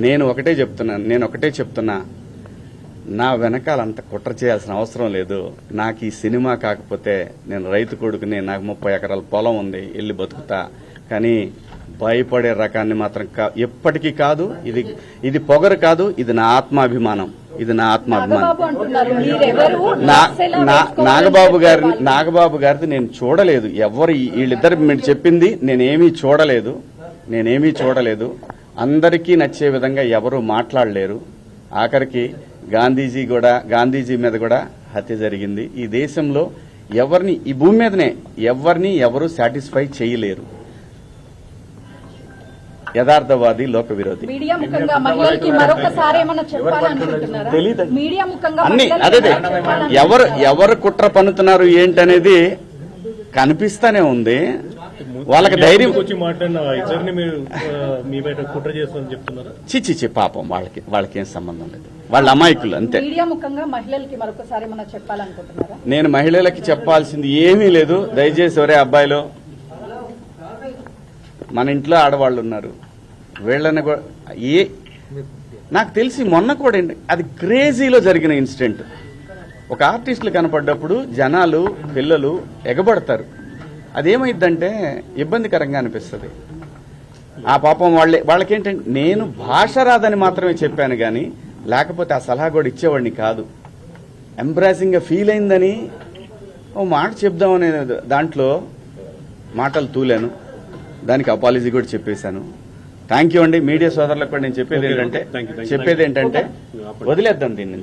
నేను ఒకటే చెప్తున్నా నా వెనకాల అంత కుట్ర చేయాల్సిన అవసరం లేదు. నాకు ఈ సినిమా కాకపోతే నేను రైతు కొడుకుని, నాకు 30 ఎకరాల పొలం ఉంది, వెళ్ళి బతుకుతా. కానీ భయపడే రకాన్ని మాత్రం ఎప్పటికీ కాదు. ఇది పొగరు కాదు, ఇది నా ఆత్మాభిమానం. నాగబాబు గారిది నేను చూడలేదు. ఎవరు వీళ్ళిద్దరు మీరు చెప్పింది నేనేమీ చూడలేదు. అందరికీ నచ్చే విధంగా ఎవరు మాట్లాడలేరు. ఆఖరికి గాంధీజీ మీద కూడా హత్య జరిగింది. ఈ దేశంలో ఎవరిని, ఈ భూమి మీదనే ఎవరు సాటిస్ఫై చేయలేరు. యథార్థవాది, లోక విరోధి. అన్ని అదే ఎవరు కుట్ర పన్నుతున్నారు ఏంటనేది కనిపిస్తానే ఉంది. వాళ్ళకి ధైర్యం చిచ్చి పాపం వాళ్ళకేం సంబంధం లేదు. వాళ్ళ అమాయకులు అంతే. నేను మహిళలకి చెప్పాల్సింది ఏమీ లేదు. దయచేసి ఒరే అబ్బాయిలో, మన ఇంట్లో ఆడవాళ్ళు ఉన్నారు, వీళ్ళని నాకు తెలిసి మొన్న కూడా అది క్రేజీలో జరిగిన ఇన్సిడెంట్. ఒక ఆర్టిస్టులు కనపడ్డప్పుడు జనాలు, పిల్లలు ఎగబడతారు. అదేమైందంటే ఇబ్బందికరంగా అనిపిస్తుంది. ఆ పాపం వాళ్ళకేంటంటే, నేను భాష రాదని మాత్రమే చెప్పాను కానీ లేకపోతే ఆ సలహా కూడా ఇచ్చేవాడిని కాదు. ఎంబ్రాసింగ్ గా ఫీల్ అయిందని ఓ మాట చెప్దామనే దాంట్లో మాటలు తూలాను. దానికి అపాలజీ కూడా చెప్పేశాను. థ్యాంక్ యూ అండి. మీడియా సోదరులకు కూడా నేను చెప్పేది ఏంటంటే వదిలేద్దాం దీన్ని.